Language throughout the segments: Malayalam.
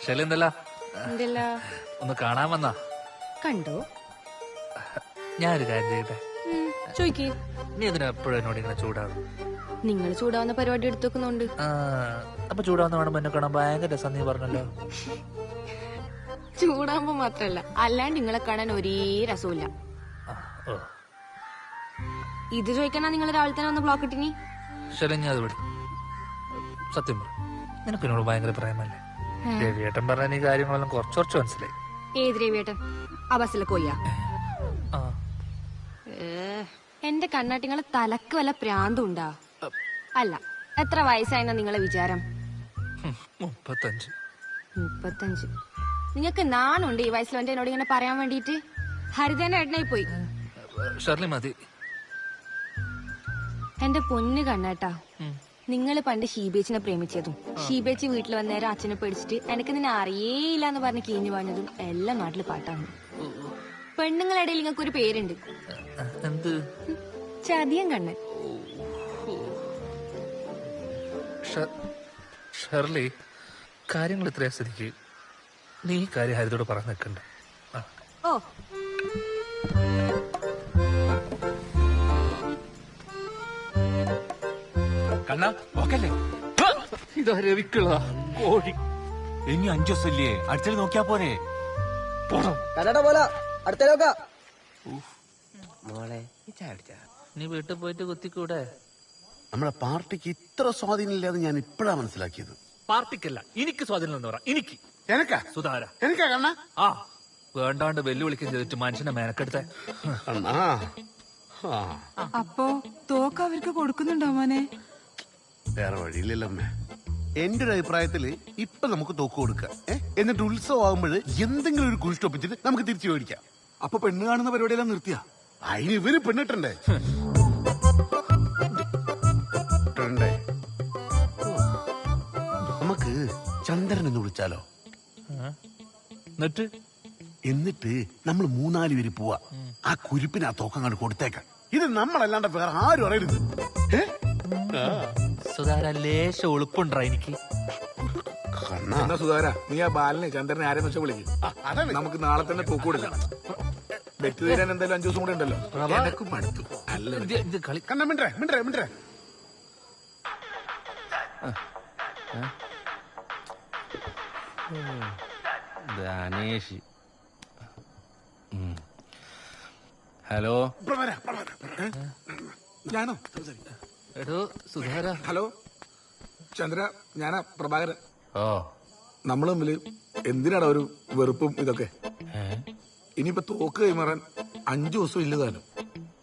ശല്യന്തല്ല ഒന്ന് കാണാൻ വന്നാ കണ്ടോ? ഞാനൊരു കാര്യം ചെയ്യട്ടെ? ചോയ്ക്ക്. നീ ഇതിന് എപ്പോഴും എന്നോട് ഇങ്ങനെ ചൂടാവും? നിങ്ങൾ ചൂടാവുന്ന പരിപാടി എടുത്തു വെക്കുന്നുണ്ട്. അപ്പൊ ചൂടാവുന്ന വേണം എന്നെ കാണാൻ ഭയങ്കര രസം നീ പറഞ്ഞല്ലോ. ചൂടാവുമ്പോ മാത്രല്ല, അല്ലാണ്ട് നിങ്ങളെ കാണാൻ ഒരേ രസമില്ല. ഇത് ചോദിക്കണ നിങ്ങൾ രാവിലെ തന്നെ ഒന്ന് ബ്ലോക്ക് ഇട്ടിനി. ശരി, ഞാൻ അത് വിടും. സത്യം പറ, നിനക്ക് എന്നോട് ഭയങ്കര പ്രേമല്ലേ? രവിയേട്ടൻ പറഞ്ഞ ഈ കാര്യങ്ങളെല്ലാം കുറച്ച് മനസ്സിലായി. ഏത് രവിയേട്ടൻ? ആ ബസ്സിലെ കൊയ്യാ? എന്റെ കണ്ണാട്ടിങ്ങളെ തലക്ക് വല്ല പ്രാന്തുണ്ടാ? അല്ല, എത്ര വയസ്സായെന്നാ നിങ്ങളെ വിചാരം? 35. നിങ്ങക്ക് നാണുണ്ട് ഈ വയസ്സിൽ എന്നോട് ഇങ്ങനെ പറയാൻ വേണ്ടിട്ട്? ഹരിതന്റെ ഏട്ടനായി പോയി. മതി. എന്റെ പൊന്ന് കണ്ണാട്ടാ, നിങ്ങൾ പണ്ട് ഷീബേച്ചിനെ പ്രേമിച്ചതും ഷീബേച്ചി വീട്ടിൽ വന്നേരം അച്ഛനെ പേടിച്ചിട്ട് എനിക്ക് നിന്നെ അറിയേയില്ല എന്ന് പറഞ്ഞ് കീഞ്ഞു പറഞ്ഞതും എല്ലാം നാട്ടില് പാട്ടാണ്. പെണ്ണുങ്ങളിടയിൽ നിങ്ങൾക്ക് ഒരു പേരുണ്ട്, ചതിയൻ കണ്ണൻ. ഷെർലി, കാര്യങ്ങൾ ഇത്രയും സ്ഥിതിക്ക് നീ ഈ കാര്യം ഹരിതോട് പറഞ്ഞു നിൽക്കണ്ട. ഓ, കണ്ണാ ഓക്കല്ലേ? ഇതാ രവിക്കുള്ള കോഴി. ഇനി 5 ദിവസമില്ലേ, അടുത്തത് നോക്കിയാ പോരെ? മോളെ നീ വീട്ടിൽ പോയിട്ട് കുത്തിക്കൂടെ? നമ്മളെ പാർട്ടിക്ക് ഇത്ര സ്വാധീനമില്ലാതെ ഞാൻ ഇപ്പോഴാ മനസ്സിലാക്കിയത്. പാർട്ടിക്കല്ല, എനിക്ക് സ്വാധീനം എന്ന് പറ. എനിക്ക് എനക്കാ സുധാര എനിക്കാ കണ്ണ. വേണ്ടാണ്ട് വെല്ലുവിളിക്കുകയും ചെയ്തിട്ട് മനുഷ്യനെ മേനക്കെടുത്ത. അപ്പോ തോക്ക് അവർക്ക് കൊടുക്കുന്നുണ്ടോ മോനെ? വേറെ വഴിയില്ലല്ലേ. എന്റെ ഒരു അഭിപ്രായത്തില് ഇപ്പൊ നമുക്ക് തോക്ക് കൊടുക്കാം. എന്നിട്ട് ഉത്സവം ആകുമ്പോൾ എന്തെങ്കിലും ഒരു കുഴിഷ്ടൊപ്പിച്ചിട്ട് നമുക്ക് തിരിച്ചു മേടിക്കാം. അപ്പൊ പെണ്ണ് കാണുന്ന പരിപാടിയെല്ലാം നിർത്തിയാ? അതിന് ഇവര് പെണ്ണിട്ടണ്ടേ? നമുക്ക് ചന്ദ്രൻ എന്ന് വിളിച്ചാലോ? എന്നിട്ട് നമ്മൾ 3-4 പേര് പോവാ. ആ കുരിപ്പിന് ആ തോക്കങ്ങാട് കൊടുത്തേക്കാം. ഇത് നമ്മളല്ലാണ്ട് വേറെ ആരും അറിയരുത്. സുധാര ലേശ ഒളിപ്പുണ്ടാ എനിക്ക്? എന്നാ സുധാര, നീ ആ ബാലനെ ചന്ദ്രനെ ആരെന്ന് വെച്ചാൽ വിളിക്കും. നമുക്ക് നാളെ തന്നെ തോക്ക് കൊടുക്കണം. ബെറ്റ് തീരാൻ എന്തായാലും 5 ദിവസം കൂടെ ഉണ്ടല്ലോ. എനക്കും മടുത്തു. കളി കണ്ണ മിണ്ടേ. ധനേഷ്, ഹലോ. ഞാനോ? എടോ സുധാര. ഹലോ ചന്ദ്ര, ഞാനാ പ്രഭാകരൻ. ഓ, നമ്മൾ തമ്മില് എന്തിനാടാ ഒരു വെറുപ്പും ഇതൊക്കെ? ഇനിയിപ്പോ തോക്ക് കൈമാറാൻ 5 ദിവസം ഇല്ലതാനും.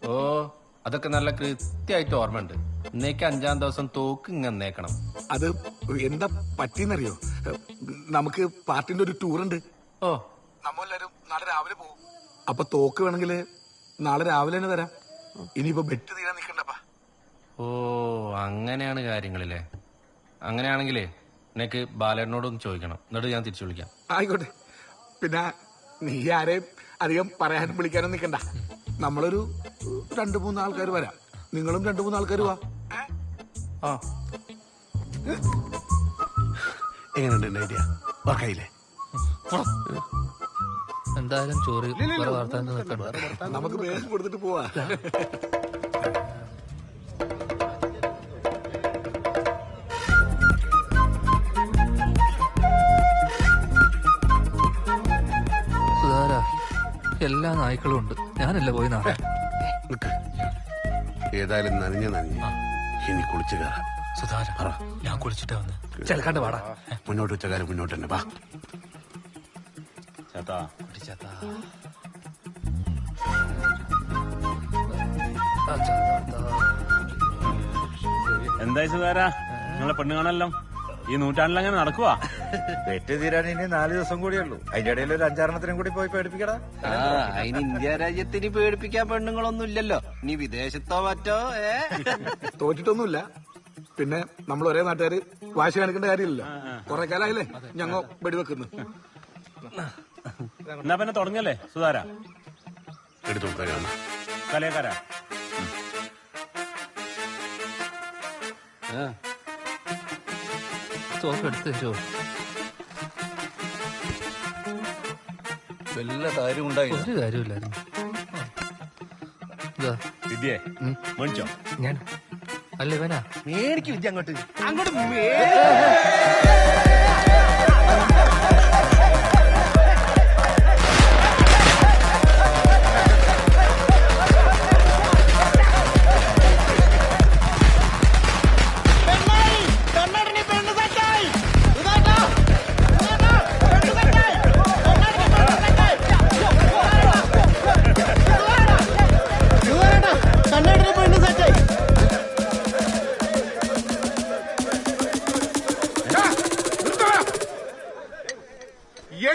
ഓ, അതൊക്കെ നല്ല കൃത്യമായിട്ട് ഓർമ്മയുണ്ട്. ഇന്നേക്ക് 5-ാം ദിവസം തോക്ക് ഇങ്ങന്നേക്കണം. അത് എന്താ പറ്റിയെന്നറിയോ? നമുക്ക് പാർട്ടിന്റെ ഒരു ടൂർ ഉണ്ട്. ഓ, നമ്മളെല്ലാരും നാളെ രാവിലെ പോകും. അപ്പൊ തോക്ക് വേണമെങ്കിൽ നാളെ രാവിലെ തന്നെ തരാം. ഇനിയിപ്പോ ബെറ്റ് തീരാൻ നിൽക്കണ്ടപ്പാ. ഓ, അങ്ങനെയാണ് കാര്യങ്ങളില്ലേ? അങ്ങനെയാണെങ്കിലേ എനിക്ക് ബാലേട്ടനോടൊന്ന് ചോദിക്കണം, എന്നിട്ട് ഞാൻ തിരിച്ചു വിളിക്കാം. ആയിക്കോട്ടെ. പിന്നെ നീ ആരെയും അധികം പറയാനും വിളിക്കാനും നിൽക്കണ്ട. നമ്മളൊരു 2-3 ആൾക്കാർ വരാം. നിങ്ങളും 2-3 ആൾക്കാർ വാ. എങ്ങനെയുണ്ട് ഐഡിയ? വർക്കായില്ലേ? എന്തായാലും ചോറ് വാർത്ത നമുക്ക് വേഷം കൊടുത്തിട്ട് പോവാ. സുധാര, എല്ലാ നായ്ക്കളും ഉണ്ട്. ഞാനല്ലേ പോയി നാളെ. ഏതായാലും നനഞ്ഞ ഇനി കുളിച്ചു കയറാം. സുധാര, ഞാൻ കുളിച്ചിട്ട് വന്ന് ചെലക്കാണ്ട് പാടാ. മുന്നോട്ട് വെച്ച കാര്യം മുന്നോട്ട് തന്നെ വാ. എന്തായി സുധാര, നിങ്ങളെ പെണ്ണ് കാണല്ലോ ഈ നൂറ്റാണ്ടിൽ അങ്ങനെ നടക്കുവാ? വെറ്റ് തീരാൻ ഇനി 4 ദിവസം കൂടിയുള്ളൂ. അതിന്റെ ഇടയിൽ ഒരു 5-6 കൂടി പോയി പേടിപ്പിക്കടാ. അതിന് ഇന്ത്യ രാജ്യത്തിന് പേടിപ്പിക്കാൻ പെണ്ണുങ്ങളൊന്നും ഇല്ലല്ലോ. നീ വിദേശത്തോ മറ്റോ? തോറ്റിട്ടൊന്നുമില്ല. പിന്നെ നമ്മൾ ഒരേ നാട്ടുകാര് വാശി കാണിക്കേണ്ട കാര്യമില്ലല്ലോ. കുറെ കാലായില്ലേ ഞങ്ങ വെടിവെക്കുന്നു. എന്നാ പിന്നെ തുടങ്ങല്ലേ സുധാര? എടുത്തു കലയക്കാരാ. തോക്കെടുത്ത് തരുമോ? വല്ല കാര്യം ഉണ്ടായി ഒരു കാര്യമില്ലായിരുന്നു. ഇതാ, വിദ്യേ മേടിച്ചോ? ഞാൻ അല്ല ഇവനാ. മേടിക്ക് വിദ്യ അങ്ങോട്ട് അങ്ങോട്ട്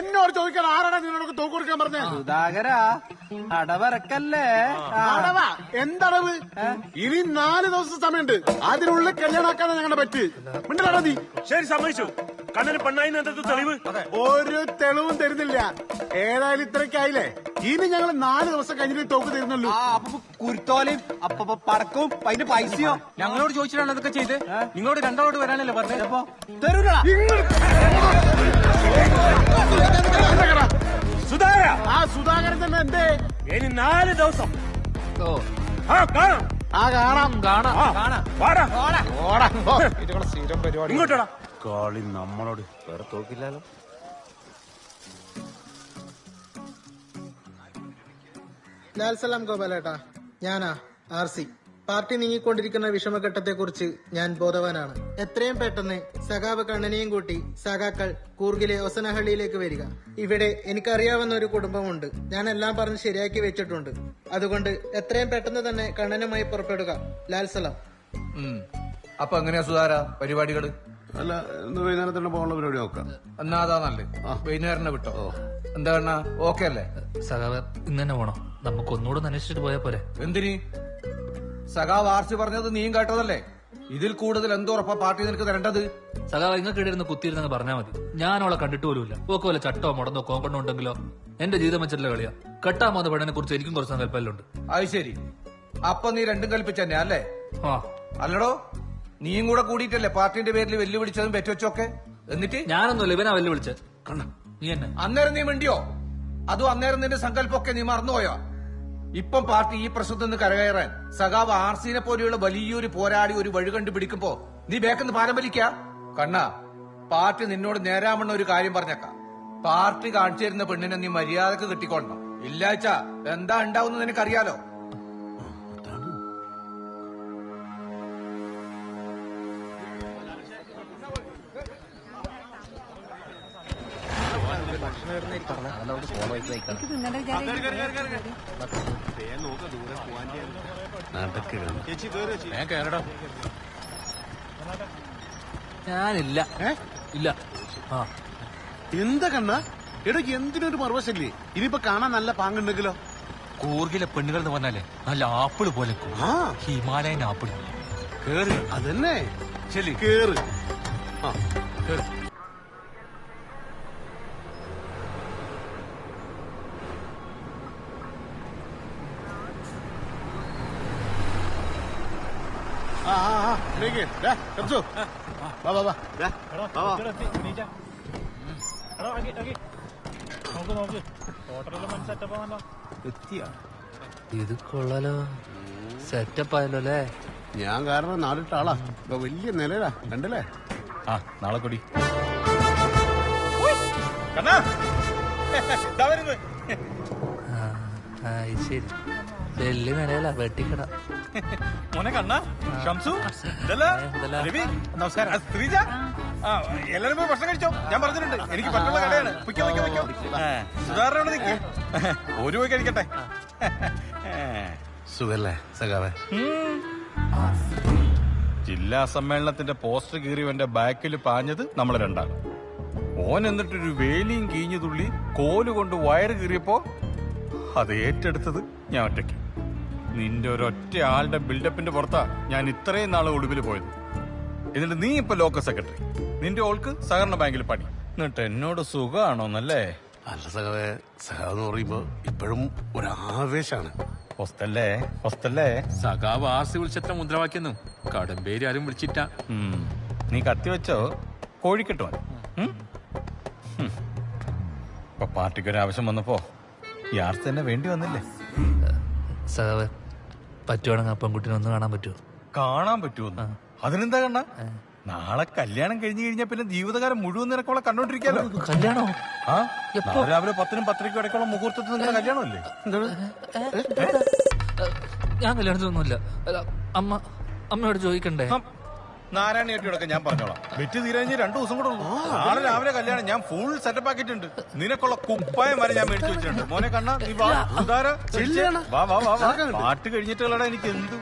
എന്നോട് ചോദിക്കാൻ ആരാണ് നിന്നോട് തോക്ക് കൊടുക്കാൻ പറഞ്ഞത്? സുധാകരാ അടവറക്കല്ലേ? അടവാ? എന്തടവ്? ഇനി 4 ദിവസം സമയമുണ്ട്. അതിനുള്ളിൽ കല്യാണാക്കാതെ ഞങ്ങളുടെ പറ്റ്. മിണ്ടലാടാ നീ. ശരി, സമ്മതിച്ചു. കണ്ണന് പെണ്ണായി എന്തൊക്കെ തെളിവ്? ഒരു തെളിവും തരുന്നില്ല. ഏതായാലും ഇത്രയ്ക്കായില്ലേ? ഇനി ഞങ്ങൾ 4 ദിവസം കഴിഞ്ഞിട്ട് തോക്ക് തരുന്നുള്ളൂ. അപ്പൊ കുരുത്തോലയും അപ്പൊ പടക്കവും അതിന്റെ പൈസയോ ഞങ്ങളോട് ചോദിച്ചിട്ടാണ് ഇതൊക്കെ ചെയ്ത്. നിങ്ങളോട് രണ്ടാളോട് വരാനല്ലേ പറഞ്ഞത്? അപ്പൊ തരൂല. സുധാകര, ആ സുധാകരൻ തന്നെ എന്തേ? ഇനി 4 ദിവസം ഓ കാണാം. കാണാം കാണാം. വാടാ, സ്ഥിരം പരിപാടി. ഇങ്ങോട്ടാ. കളി നമ്മളോട് വേറെ തോക്കില്ലാലോ. ലാൽസലാം ഗോപാലേട്ടാ, ഞാനാ RC. പാർട്ടി നീങ്ങിക്കൊണ്ടിരിക്കുന്ന വിഷമഘട്ടത്തെക്കുറിച്ച് ഞാൻ ബോധവാനാണ്. എത്രയും പെട്ടെന്ന് സഖാവ് കണ്ണനെയും കൂട്ടി സഖാക്കൾ കൂർഗിലെ ഒസനഹള്ളിയിലേക്ക് വരിക. ഇവിടെ എനിക്കറിയാവുന്ന ഒരു കുടുംബമുണ്ട്. ഞാൻ എല്ലാം പറഞ്ഞ് ശരിയാക്കി വെച്ചിട്ടുണ്ട്. അതുകൊണ്ട് എത്രയും പെട്ടെന്ന് തന്നെ കണ്ണനുമായി പുറപ്പെടുക. ലാൽസലാം. അപ്പൊ എങ്ങനെയാ സുധാര പരിപാടികള്? അല്ല, ഇന്ന് വൈകുന്നേരം തന്നെ പോകാനുള്ള പരിപാടി നോക്കാം. എന്നാ അതാ നല്ലേ. വൈകുന്നേരം വിട്ടോ. എന്താ കണ്ണ, ഓക്കെ അല്ലേ? സഖാവ് ഇന്ന് തന്നെ പോണോ? നമുക്ക് ഒന്നുകൂടെ അന്വേഷിച്ചിട്ട് പോയാ പോരെ? എന്തിന്? സഖാവ് ആർസി പറഞ്ഞത് നീയും കേട്ടതല്ലേ? ഇതിൽ കൂടുതൽ എന്തോറപ്പാ പാർട്ടി നിനക്ക് തരേണ്ടത്? സഖാവ് നിങ്ങൾക്ക് ഇടയിരുന്ന് കുത്തിയിരുന്നെന്ന് പറഞ്ഞാൽ മതി. ഞാൻ അവളെ കണ്ടിട്ട് പോലുമില്ല. ഓക്കെ വല്ല ചട്ടോ മുടന്നോ കോങ്കണ്ണോ ഉണ്ടെങ്കിലോ എന്റെ ജീവിതം വെച്ചിട്ടുള്ള കളിയാ. കെട്ടാൻ പോകുന്ന പെണ്ണിനെ കുറിച്ച് എനിക്കും കുറച്ച് സങ്കല്പമുണ്ട്. അത് ശരി. അപ്പൊ നീ രണ്ടും കൽപ്പിച്ചന്നെ അല്ലേ? ആ അല്ലടോ, നീയും കൂടെ കൂടിയിട്ടല്ലേ പാർട്ടിന്റെ പേരിൽ വെല്ലുവിളിച്ചതും പെറ്റുവച്ചൊക്കെ? എന്നിട്ട് ഞാനൊന്നുമില്ല, ഇവനാ വെല്ലുവിളിച്ചത്. നീ എന്നെ അന്നേരം നീ മിണ്ടിയോ? അതും അന്നേരം നിന്റെ സങ്കല്പമൊക്കെ നീ മറന്നുപോയോ? ഇപ്പം പാർട്ടി ഈ പ്രശ്നത്തിൽ നിന്ന് കരകയറാൻ സഖാവ് ആർസിനെ പോലെയുള്ള വലിയൊരു പോരാടി ഒരു വഴി കണ്ടുപിടിക്കുമ്പോ നീ ബേക്കെന്ന് പാലം വലിക്ക? കണ്ണ, പാർട്ടി നിന്നോട് നേരാമണ്ണ ഒരു കാര്യം പറഞ്ഞേക്കാം. പാർട്ടി കാണിച്ചു തരുന്ന പെണ്ണിനെ നീ മര്യാദക്ക് കിട്ടിക്കൊള്ളണം. ഇല്ലാച്ച എന്താ ഉണ്ടാവുന്ന നിനക്കറിയാലോ. ഞാനില്ല. ഇല്ല. ആ എന്താ കണ്ണ? എടാ, എന്തിനൊരു മറുവശല്ലേ? ഇനിയിപ്പോ കാണാൻ നല്ല പാങ്ങുണ്ടെങ്കിലോ? കൂർഗിലെ പെണ്ണുകൾ എന്ന് പറഞ്ഞാലേ നല്ല ആപ്പിള് പോലെ ഹിമാലയൻ ആപ്പിൾ. കേറ്. അതന്നെ. ശരി, കേറ്. ഇത് കൊള്ളാലോ. സെറ്റപ്പ് ആയല്ലോ അല്ലേ? ഞാൻ കാരണം 4 ആളാ. ഇപ്പൊ വലിയ നിലയിലാ, കണ്ടല്ലേ? ആ, നാളെ കൂടി ശരി. വലിയ നിലയല്ല, വെട്ടിക്കട. മോനെ കണ്ണ, ഷംസു, നമസ്കാരം. ശ്രീജ, എല്ലാരും പോയി ഭക്ഷണം കഴിച്ചോ? ഞാൻ പറഞ്ഞിട്ടുണ്ട്, എനിക്ക് പറ്റുള്ള കടയാണ്. സുധാരണ നിൽക്ക്, ഒരു പോയി കഴിക്കട്ടെ. സുഖല്ലേ സഖാവേ? ജില്ലാ സമ്മേളനത്തിന്റെ പോസ്റ്റർ കീറിയവന്റെ ബാക്കിൽ പാഞ്ഞത് നമ്മളെ രണ്ടാണ്. ഓൻ എന്നിട്ടൊരു വേലിയും കീഞ്ഞു തുള്ളി കോലുകൊണ്ട് വയറ് കീറിയപ്പോ അത് ഏറ്റെടുത്തത് ഞാൻ ഒറ്റയ്ക്ക്. നിന്റെ ഒരൊറ്റ ആളുടെ ബിൽഡപ്പിന്റെ പുറത്താ ഞാൻ ഇത്രയും നാളെ ഒളിവിൽ പോയത്. എന്നിട്ട് നീ ഇപ്പൊ ലോക്കൽ സെക്രട്ടറി, നിന്റെ ഓൾക്ക് സഹകരണ ബാങ്കിൽ പണി. എന്നിട്ട് എന്നോട് സുഖമാണോന്നല്ലേ? അല്ല സഖാവേ, സഖാവെന്ന് പറയുമ്പോ ഇപ്പോഴും ഒരു ആവേശാണ്. ഹോസ്റ്റല്ലേ സഖാവ് ആർസി വിളിച്ചെത്ര മുദ്രാവാക്യൊന്നും കടമ്പേര് ആരും വിളിച്ചിട്ട. നീ കത്തി വെച്ചോ, കോഴിക്കെട്ട് മതി. ഇപ്പൊ പാർട്ടിക്ക് ഒരു ആവശ്യം വന്നപ്പോ ഈ ആർത്തി തന്നെ വേണ്ടി വന്നില്ലേ? സഖാവ് പറ്റുവാണെങ്കിൽ ആ പെൺകുട്ടിനെ ഒന്ന് കാണാൻ പറ്റുമോ? കാണാൻ പറ്റുമോ? അതിനെന്താ കണ്ണ? നാളെ കല്യാണം കഴിഞ്ഞു കഴിഞ്ഞാൽ പിന്നെ ജീവിതകാലം മുഴുവൻ നിനക്കോളെ കണ്ടോണ്ടിരിക്കാലോ. കല്യാണോ? ആ നാളെ രാവിലെ 10-നും 10:30 ഇടയ്ക്കുള്ള മുഹൂർത്തത്തിൽ നിങ്ങളുടെ കല്യാണമല്ലേ? ഞാൻ കല്യാണത്തിനൊന്നുമില്ല. അമ്മയോട് ചോദിക്കണ്ടേ? നാരായണിയേട്ടിയോടൊക്കെ ഞാൻ പറഞ്ഞോളാം. വെറ്റ് തീരാഞ്ഞ് 2 ദിവസം കൂടെ ഉള്ളൂ. നാളെ രാവിലെ കല്യാണം. ഞാൻ ഫുൾ സെറ്റപ്പ് ആക്കിയിട്ടുണ്ട്. നിനക്കുള്ള കുപ്പായം വരെ ഞാൻ മേടിച്ചു വെച്ചിട്ടുണ്ട്. മോനെ കണ്ണ നീ വാ. സുധാര വാ വാ വാ വാ. പാട്ട് കഴിഞ്ഞിട്ടുള്ളടാ എനിക്ക് എന്ത്.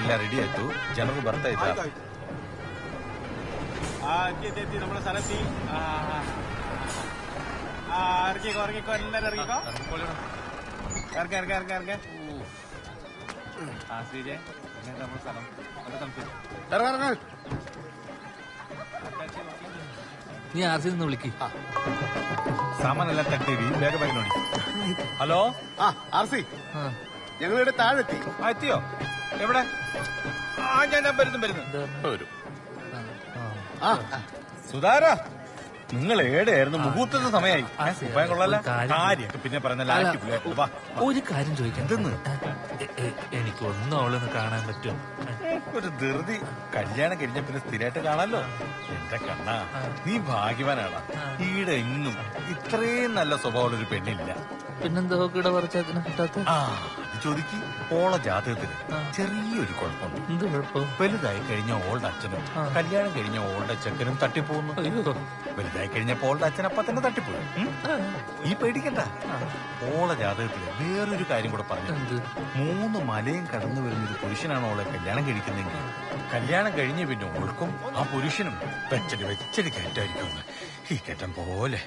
ഇല്ല റെഡി ആയിട്ടു. ജനറൽ ബർത്ത് ആയിട്ടാ. നമ്മുടെ സ്ഥലത്തി ഇറങ്ങിക്കോ ഇറങ്ങിക്കോ എല്ലാരും ഇറങ്ങിക്കോ. ഇറങ്ങ ഇറങ്ങ ഇറങ്ങ ഇറങ്ങ. ശ്രീജയ നമ്മുടെ സ്ഥലം ഇറങ്ങ ഇറങ്ങ. നീ ആർസിൽ നിന്ന് വിളിക്ക്. സാമാനെല്ലാം തട്ടി വേഗം വേഗം. ഹലോ ആർസി, ഞങ്ങളിവിടെ താഴെത്തി. എത്തിയോ? എവിടെ? ഞാൻ വരുന്നു. സുധാര നിങ്ങൾ ഏടെയായിരുന്നു? മുഹൂർത്തത്തെ സമയമായി. ഉപ്പായം കൊള്ളല്ല കാര്യമൊക്കെ പിന്നെ പറഞ്ഞ ഒരു കാര്യം ചോദിക്കാം. എന്തെന്ന്? എനിക്കൊന്നും അവളൊന്ന് കാണാൻ പറ്റുമോ? ഒരു ധൃതി. കല്യാണം കഴിഞ്ഞ പിന്നെ സ്ഥിരമായിട്ട് കാണാലോ. എന്റെ കണ്ണ നീ ഭാഗ്യവാനാണ്. ഈടെ ഇന്നും ഇത്രയും നല്ല സ്വഭാവമുള്ള ഒരു പെണ്ണില്ല. പിന്നെന്തോ കിട പറിച്ചതിനെ കിട്ടാത്ത? ചോദിക്ക്. ഓള ജാതകത്തിന് ചെറിയൊരു കുഴപ്പമുണ്ട്. എന്ത് കുഴപ്പം? വലുതായി കഴിഞ്ഞ ഓളുടെ അച്ഛനും കല്യാണം കഴിഞ്ഞ ഓളുടെ ചെക്കനും തട്ടിപ്പോകുന്നു. വലുതായി കഴിഞ്ഞപ്പോ ഓളുടെ അച്ഛൻ അപ്പ തന്നെ തട്ടിപ്പോയി. ഈ പേടിക്കണ്ട. ഓള ജാതകത്തില് വേറൊരു കാര്യം കൂടെ പറഞ്ഞു. 3 മലയും കടന്നു വരുന്നൊരു പുരുഷനാണ് ഓളെ കല്യാണം കഴിക്കുന്നെങ്കിൽ കല്യാണം കഴിഞ്ഞ് പിന്നെ ഓൾക്കും ആ പുരുഷനും വെച്ചടി കയറ്റായിരിക്കും. ഈ കയറ്റം പോലെ